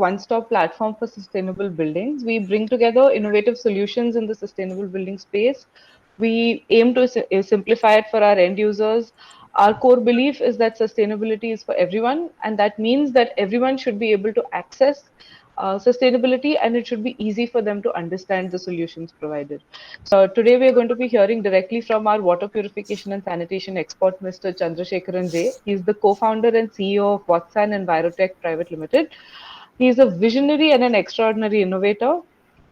one-stop platform for sustainable buildings. We bring together innovative solutions in the sustainable building space. We aim to simplify it for our end users. Our core belief is that sustainability is for everyone, and that means that everyone should be able to access sustainability, and it should be easy for them to understand the solutions provided. So today we are going to be hearing directly from our water purification and sanitation expert, Mr. Chandrasekharan J. He is the co-founder and CEO of Watsan Envirotech Private Limited. He is a visionary and an extraordinary innovator.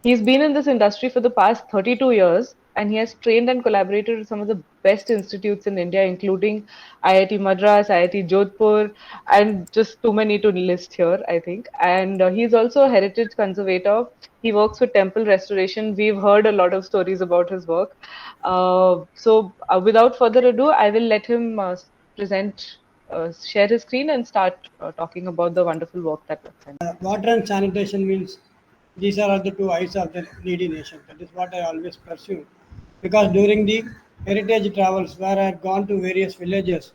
He's been in this industry for the past 32 years, and he has trained and collaborated with some of the best institutes in India, including IIT Madras, IIT Jodhpur, and just too many to list here, I think. And he's also a heritage conservator. He works with temple restoration. We've heard a lot of stories about his work. Without further ado, I will let him share his screen and start talking about the wonderful work that was done. Water and sanitation means these are the two eyes of the needy nation. That is what I always pursue. Because during the heritage travels where I had gone to various villages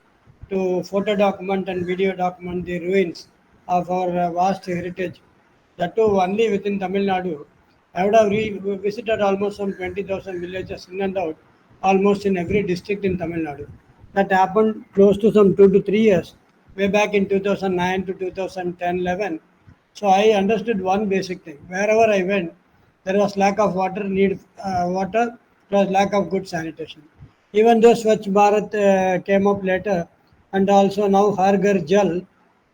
to photo document and video document the ruins of our vast heritage, that too only within Tamil Nadu, I would have visited almost some 20,000 villages in and out, almost in every district in Tamil Nadu. That happened close to some 2 to 3 years, way back in 2009 to 2010 11. So I understood one basic thing. Wherever I went, there was lack of water, water, there was lack of good sanitation. Even though Swachh Bharat came up later, and also now Har Ghar Jal,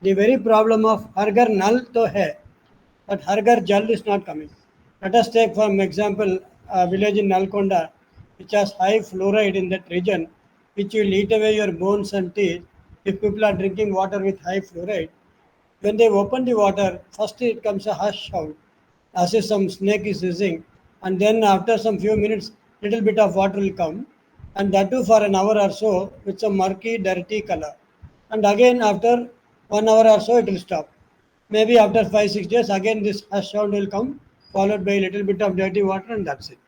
the very problem of Har Ghar Nal to hai, but Har Ghar Jal is not coming. Let us take for example a village in Nalkonda, which has high fluoride in that region, which will eat away your bones and teeth if people are drinking water with high fluoride. When they open the water, first it comes a hush sound, as if some snake is hissing, and then after some few minutes, little bit of water will come, and that too for an hour or so with some murky, dirty color. And again after 1 hour or so, it will stop. Maybe after 5 6 days, again this hush sound will come, followed by a little bit of dirty water, and that's it.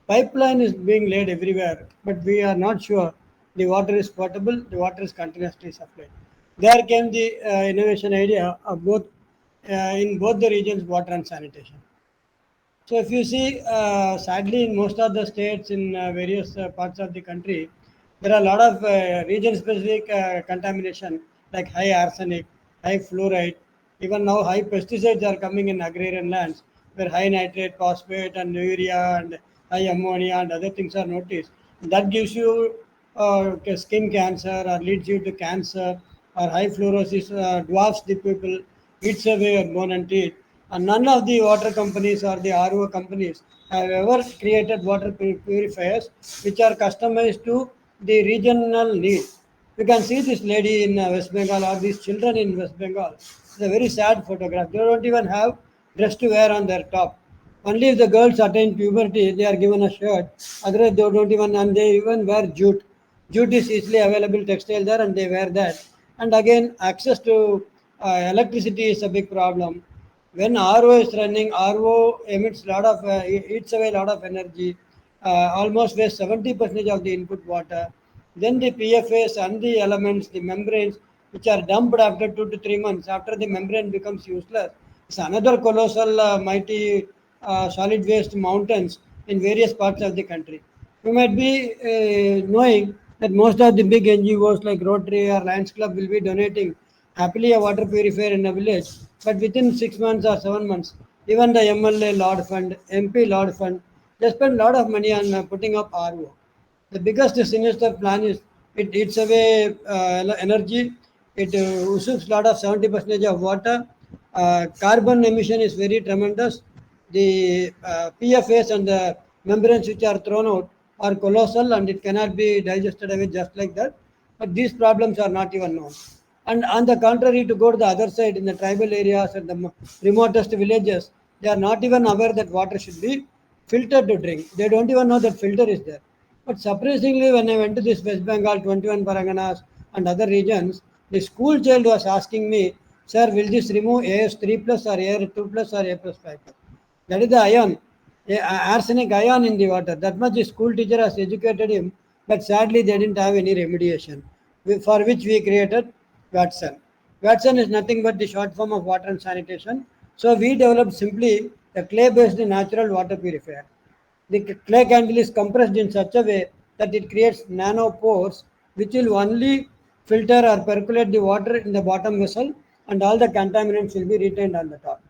Pipeline is being laid everywhere, but we are not sure the water is potable, the water is continuously supplied. There came the innovation idea of both in both the regions, water and sanitation. So if you see, sadly, in most of the states in various parts of the country, there are a lot of region-specific contamination like high arsenic, high fluoride, even now high pesticides are coming in agrarian lands where high nitrate, phosphate, and urea and high ammonia and other things are noticed. That gives you skin cancer or leads you to cancer or high fluorosis dwarfs the people, eats away your bone and teeth. And none of the water companies or the RO companies have ever created water purifiers which are customized to the regional need. You can see this lady in West Bengal or these children in West Bengal. It's a very sad photograph. They don't even have dress to wear on their top. Only if the girls attain puberty, they are given a shirt. Otherwise, they don't even, and they even wear jute. Jute is easily available textile there, and they wear that. And again, access to electricity is a big problem. When RO is running, RO emits lot of eats away a lot of energy, almost wastes 70% of the input water. Then the PFAS and the elements, the membranes, which are dumped after 2 to 3 months, after the membrane becomes useless, it's another colossal, mighty solid waste mountains in various parts of the country. You might be knowing that most of the big NGOs like Rotary or Lions Club will be donating happily a water purifier in a village, but within 6 months or 7 months, even the MLA Lord Fund, MP Lord Fund, they spend a lot of money on putting up RO. The biggest sinister plan is it eats away energy, it uses a lot of 70% of water, carbon emission is very tremendous, the PFAs and the membranes which are thrown out are colossal and it cannot be digested away just like that. But these problems are not even known. And on the contrary, to go to the other side in the tribal areas and the remotest villages, they are not even aware that water should be filtered to drink. They don't even know that filter is there. But surprisingly, when I went to this West Bengal, 21 Paraganas and other regions, the school child was asking me, "Sir, will this remove AS3 plus or AR2 plus or A plus 5 plus?" That is the ion, arsenic ion in the water. That much the school teacher has educated him, but sadly they didn't have any remediation, for which we created Watsan. Watsan is nothing but the short form of water and sanitation. So we developed simply a clay-based natural water purifier. The clay candle is compressed in such a way that it creates nanopores which will only filter or percolate the water in the bottom vessel, and all the contaminants will be retained on the top.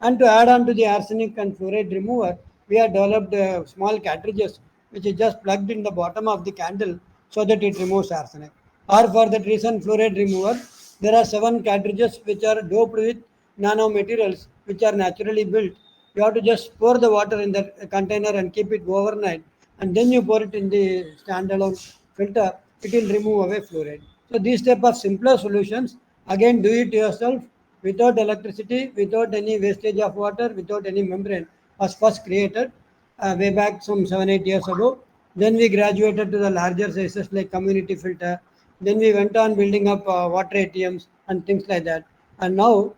And to add on to the arsenic and fluoride remover, we have developed small cartridges which is just plugged in the bottom of the candle so that it removes arsenic. Or for that reason, fluoride remover, there are 7 cartridges which are doped with nanomaterials which are naturally built. You have to just pour the water in the container and keep it overnight, and then you pour it in the standalone filter. It will remove away fluoride. So these type of simpler solutions, again, do it yourself without electricity, without any wastage of water, without any membrane, was first created way back some 7 8 years ago. Then we graduated to the larger sizes like community filter. Then we went on building up water ATMs and things like that. And now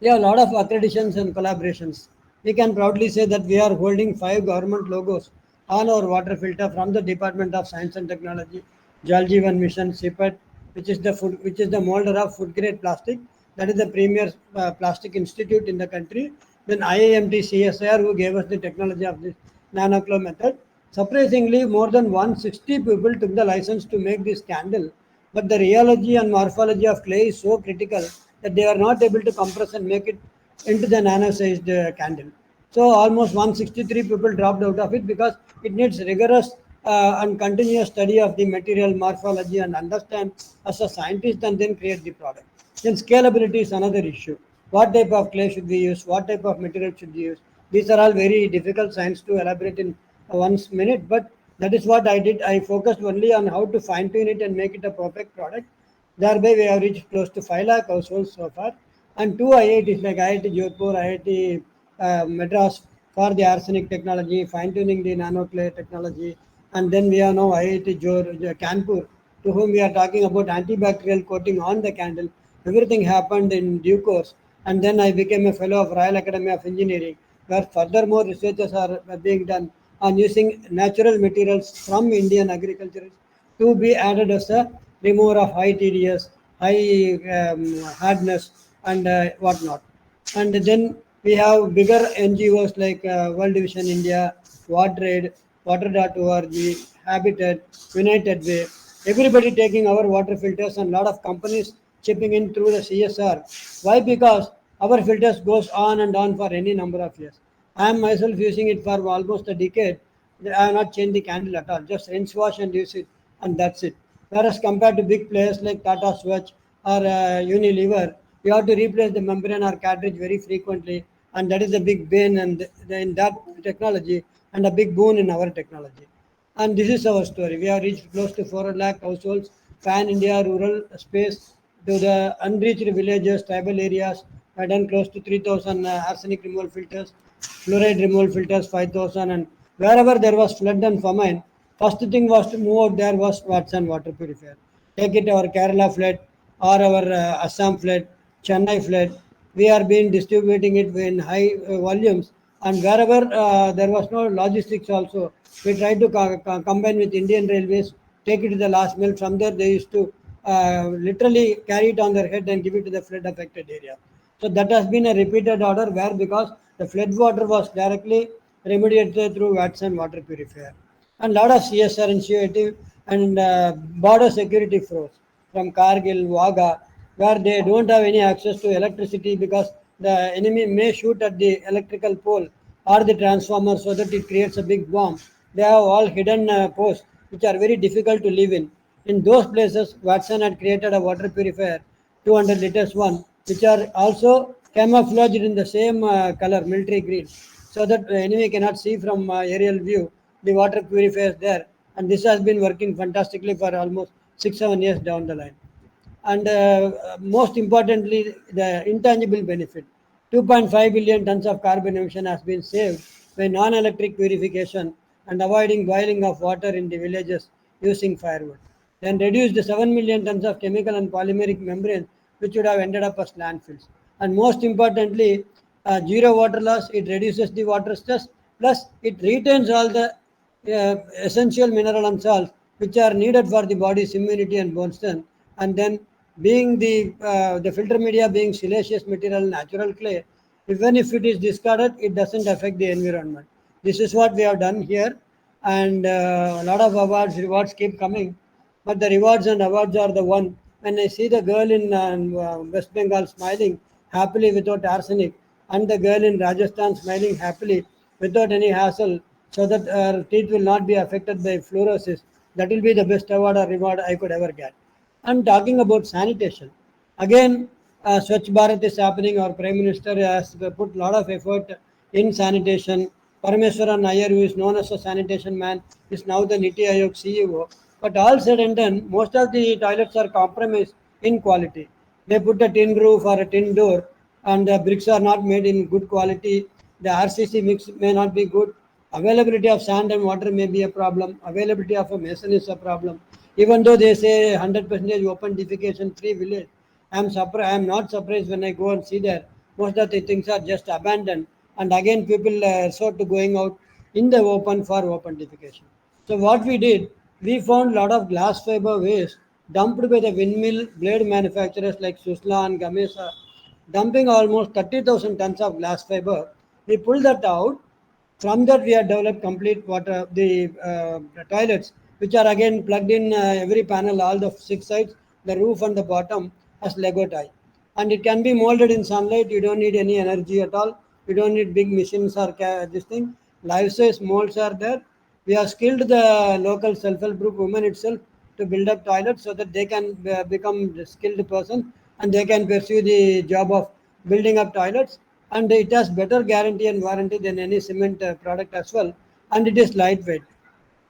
we have a lot of accreditations and collaborations. We can proudly say that we are holding 5 government logos on our water filter from the Department of Science and Technology, Jal Jeevan Mission, CPET, which is the molder of food grade plastic. That is the premier plastic institute in the country. Then IIMT CSIR, who gave us the technology of this nanoclaw method. Surprisingly, more than 160 people took the license to make this candle, but the rheology and morphology of clay is so critical that they are not able to compress and make it into the nano-sized candle. So almost 163 people dropped out of it because it needs rigorous and continuous study of the material morphology and understand as a scientist and then create the product. Then scalability is another issue. What type of clay should we use? What type of material should we use? These are all very difficult science to elaborate in one minute, but that is what I did. I focused only on how to fine tune it and make it a perfect product. Thereby, we have reached close to 5 lakh households so far. And 2 IITs like IIT Jodhpur, IIT Madras for the arsenic technology, fine tuning the nanoclay technology. And then we have now IIT Kanpur, to whom we are talking about antibacterial coating on the candle. Everything happened in due course. And then I became a fellow of Royal Academy of Engineering, where furthermore researches are being done on using natural materials from Indian agriculture to be added as a remover of high TDS, high hardness, and whatnot. And then we have bigger NGOs like World Vision India, WaterAid, Water.org, Habitat, United Way. Everybody taking our water filters and lot of companies chipping in through the CSR. Why? Because our filters goes on and on for any number of years. I am myself using it for almost a decade. I have not changed the candle at all. Just rinse, wash, and use it, and that's it. Whereas compared to big players like Tata Swatch or Unilever, you have to replace the membrane or cartridge very frequently, and that is a big bane and in that technology and a big boon in our technology. And this is our story. We have reached close to 4 lakh households, pan India rural space to the unreached villages, tribal areas. We have done close to 3,000 arsenic removal filters, fluoride removal filters 5,000, and wherever there was flood and famine, first thing was to move out there was Watsan water purifier. Take it our Kerala flood or our Assam flood, Chennai flood. We are been distributing it in high volumes, and wherever there was no logistics also, we tried to combine with Indian Railways, take it to the last mile. From there, they used to literally carry it on their head and give it to the flood affected area. So that has been a repeated order where because the flood water was directly remediated through Watsan water purifier. And lot of CSR initiative and border security force from Kargil, Wagah, where they don't have any access to electricity because the enemy may shoot at the electrical pole or the transformer so that it creates a big bomb. They have all hidden posts which are very difficult to live in. In those places, Watson had created a water purifier, 200 liters one, which are also camouflaged in the same color, military green, so that the enemy cannot see from aerial view the water purifier is there. And this has been working fantastically for almost 6 7 years down the line. And most importantly, the intangible benefit. 2.5 billion tons of carbon emission has been saved by non-electric purification and avoiding boiling of water in the villages using firewood. Then reduce the 7 million tons of chemical and polymeric membranes which would have ended up as landfills. And most importantly, zero water loss, it reduces the water stress, plus it retains all the essential mineral and salts which are needed for the body's immunity and bone strength. And then being the filter media being siliceous material, natural clay, Even if it is discarded, it doesn't affect the environment. This is what we have done here, and a lot of awards, rewards keep coming. But the rewards and awards are the one. When I see the girl in West Bengal smiling happily without arsenic, and the girl in Rajasthan smiling happily without any hassle, so that her teeth will not be affected by fluorosis, that will be the best award or reward I could ever get. And talking about sanitation, again, Swachh Bharat is happening. Our Prime Minister has put a lot of effort in sanitation. Parameswaran Nair, who is known as a sanitation man, is now the Niti Aayog CEO. But all said and done, most of the toilets are compromised in quality. They put a tin roof or a tin door, and the bricks are not made in good quality. The RCC mix may not be good. Availability of sand and water may be a problem. Availability of a mason is a problem. Even though they say 100% open defecation free village, I am not surprised when I go and see there. Most of the things are just abandoned, and again people resort to going out in the open for open defecation. So what we did, we found a lot of glass fiber waste dumped by the windmill blade manufacturers like Susla and Gamesa, dumping almost 30,000 tons of glass fiber. We pulled that out. From that, we have developed complete water the toilets, which are again plugged in every panel, all the six sides, the roof and the bottom as Lego tie, and it can be molded in sunlight. You don't need any energy at all. You don't need big machines or this thing. Life size molds are there. We have skilled the local self-help group women itself to build up toilets so that they can become the skilled person, and they can pursue the job of building up toilets. And it has better guarantee and warranty than any cement product as well, and it is lightweight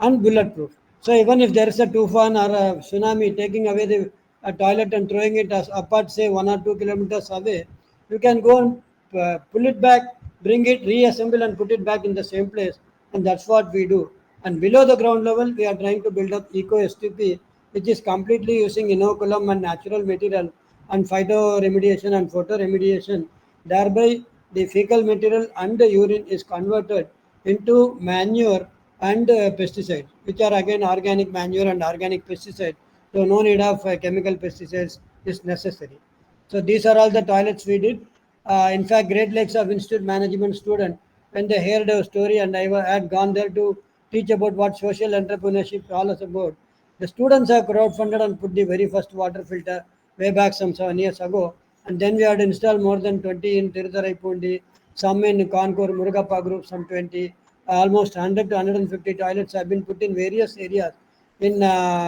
and bulletproof. So even if there is a tufan or a tsunami taking away the toilet and throwing it as apart, say 1 or 2 kilometers away, you can go and pull it back, bring it, reassemble and put it back in the same place, and that's what we do. And below the ground level, we are trying to build up Eco STP, which is completely using inoculum and natural material and phyto remediation and photo remediation. Thereby, the fecal material and the urine is converted into manure and pesticides, which are again organic manure and organic pesticides. So no need of chemical pesticides is necessary. So these are all the toilets we did. In fact, Great Lakes of Institute Management student, when they heard our story and had gone there to teach about what social entrepreneurship is all is about, the students have crowdfunded and put the very first water filter way back some 7 years ago. And then we had installed more than 20 in Tirutharaipundi, some in Concour, Murugappa group, some 20. Almost 100 to 150 toilets have been put in various areas in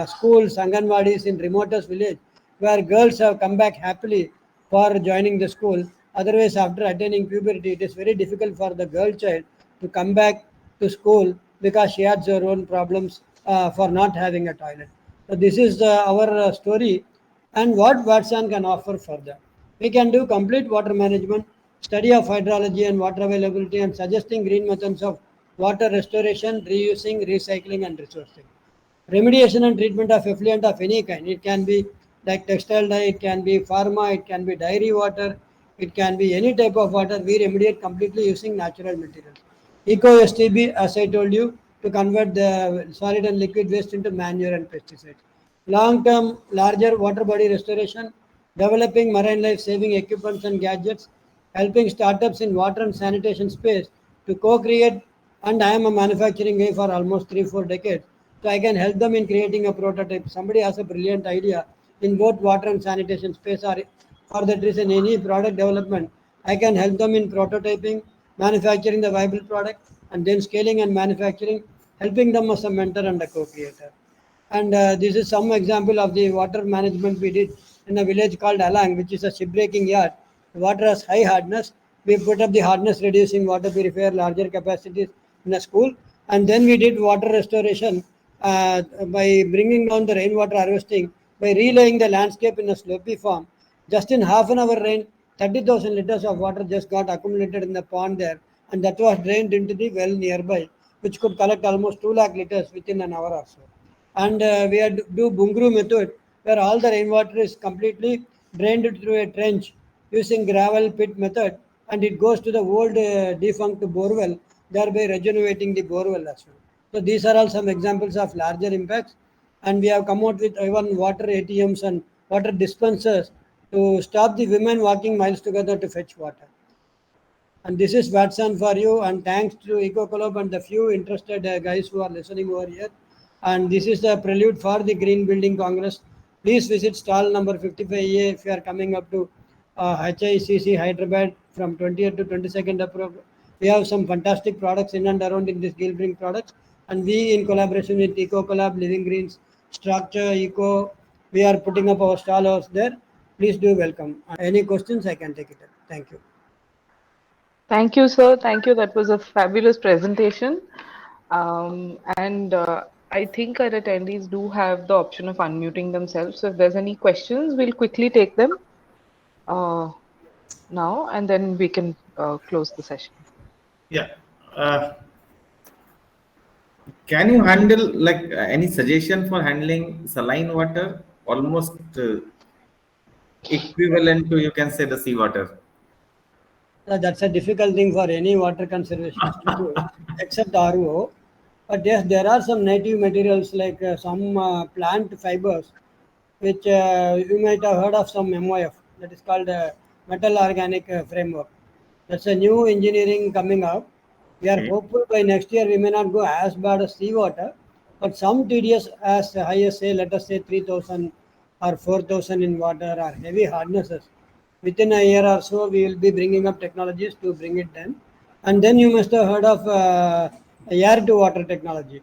schools, Anganwadis, in remotest village, where girls have come back happily for joining the school. Otherwise, after attaining puberty, it is very difficult for the girl child to come back to school because she has her own problems for not having a toilet. So this is our story, and what Watsan can offer further. We can do complete water management, study of hydrology and water availability, and suggesting green methods of water restoration, reusing, recycling, and resourcing. Remediation and treatment of effluent of any kind. It can be like textile dye, it can be pharma, it can be dairy water, it can be any type of water. We remediate completely using natural materials. Eco STB, as I told you, to convert the solid and liquid waste into manure and pesticides. Long term, larger water body restoration, developing marine life saving equipments and gadgets, helping startups in water and sanitation space to co create. And I am a manufacturing guy for almost 3 4 decades. So I can help them in creating a prototype. Somebody has a brilliant idea in both water and sanitation space, or for that reason, any product development. I can help them in prototyping, manufacturing the viable product, and then scaling and manufacturing, helping them as a mentor and a co-creator. And this is some example of the water management we did in a village called Alang, which is a shipbreaking yard. The water has high hardness. We put up the hardness reducing water purifier, larger capacities in a school. And then we did water restoration by bringing down the rainwater harvesting, by relaying the landscape in a slopey form. Just in half an hour rain, 30,000 liters of water just got accumulated in the pond there, and that was drained into the well nearby, which could collect almost 2 lakh liters within an hour or so. And we had to do Bungru method, where all the rainwater is completely drained through a trench using gravel pit method, and it goes to the old defunct borewell, thereby regenerating the borewell as well. So these are all some examples of larger impacts, and we have come out with even water ATMs and water dispensers to stop the women walking miles together to fetch water. And this is Watsan for you. And thanks to EcoCollab and the few interested guys who are listening over here. And this is the prelude for the Green Building Congress. Please visit stall number 55A if you are coming up to HICC Hyderabad from 20th to 22nd April. We have some fantastic products in and around in this Green Building products. And we, in collaboration with EcoCollab, Living Greens, Structure, Eco, we are putting up our stall over there. Please do welcome. Any questions, I can take it up. Thank you. Thank you, sir. Thank you. That was a fabulous presentation. And I think our attendees do have the option of unmuting themselves. So if there's any questions, we'll quickly take them uh, now, and then we can close the session. Yeah. Uh, can you handle like any suggestion for handling saline water? Almost equivalent to you can say the seawater. That's a difficult thing for any water conservationist to do, except RO. But yes, there are some native materials like some plant fibers, which you might have heard of some MOF, that is called Metal Organic Framework. That's a new engineering coming up. We are Okay. hopeful by next year we may not go as bad as seawater, but some TDS as high as say, let us say 3000 or 4000 in water are heavy hardnesses. Within a year or so, we will be bringing up technologies to bring it down. And then you must have heard of air to water technology.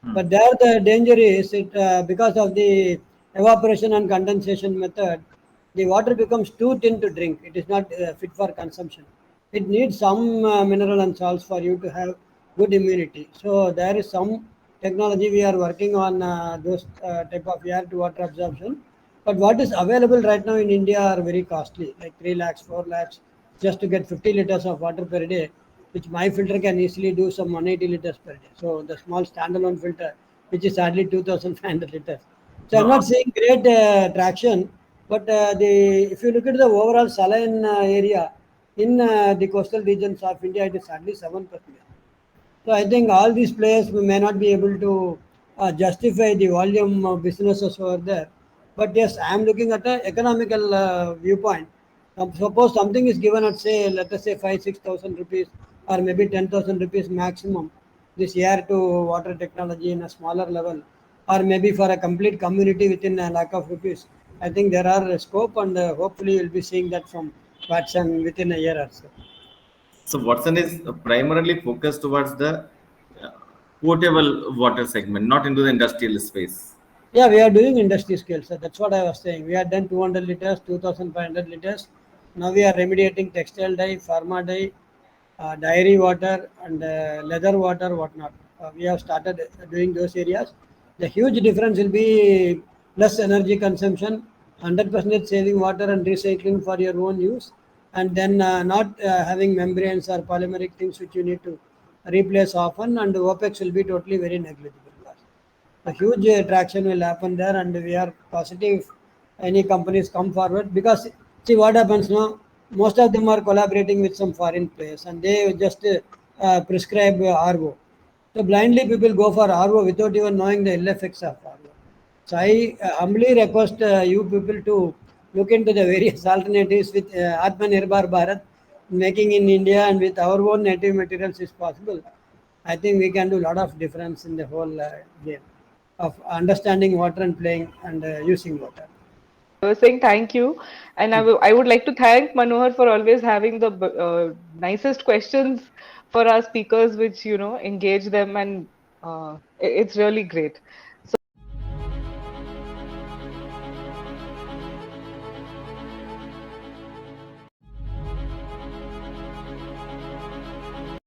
Hmm. But there the danger is it because of the evaporation and condensation method, the water becomes too thin to drink. It is not fit for consumption. It needs some mineral and salts for you to have good immunity. So there is some technology we are working on those type of air to water absorption. But what is available right now in India are very costly, like 3 lakhs, 4 lakhs, just to get 50 liters of water per day, which my filter can easily do some 180 liters per day. So the small standalone filter, which is hardly 2,500 liters. So I'm No, not seeing great traction, but the if you look at the overall saline area in the coastal regions of India, it is hardly 7%. So I think all these players may not be able to justify the volume of businesses over there. But yes, I am looking at an economical viewpoint. Suppose something is given at say, let us say 5 6,000 rupees or maybe 10,000 rupees maximum. This air to water technology in a smaller level, or maybe for a complete community within a lakh of rupees. I think there are scope, and hopefully you'll be seeing that from Watson within a year or so. so Watson is primarily focused towards the uh, potable water segment, not into the industrial space. Yeah, we are doing industry scale, sir. That's what I was saying. We are done 200 liters, 2,500 liters. Now we are remediating textile dye, pharma dye, dairy water, and leather water, whatnot. We have started doing those areas. The huge difference will be less energy consumption, 100% saving water and recycling for your own use, and then not having membranes or polymeric things which you need to replace often, and OPEX will be totally very negligible. A huge traction will happen there, and we are positive if any companies come forward, because see what happens now, most of them are collaborating with some foreign players and they just prescribe RO. So blindly people go for RO without even knowing the ill effects of RO. So I humbly request you people to look into the various alternatives with Atmanirbhar Bharat, making in India, and with our own native materials is possible. I think we can do a lot of difference in the whole game of understanding water and playing and using water. I was saying thank you, and I would like to thank Manohar for always having the nicest questions for our speakers, which engage them, and it's really great.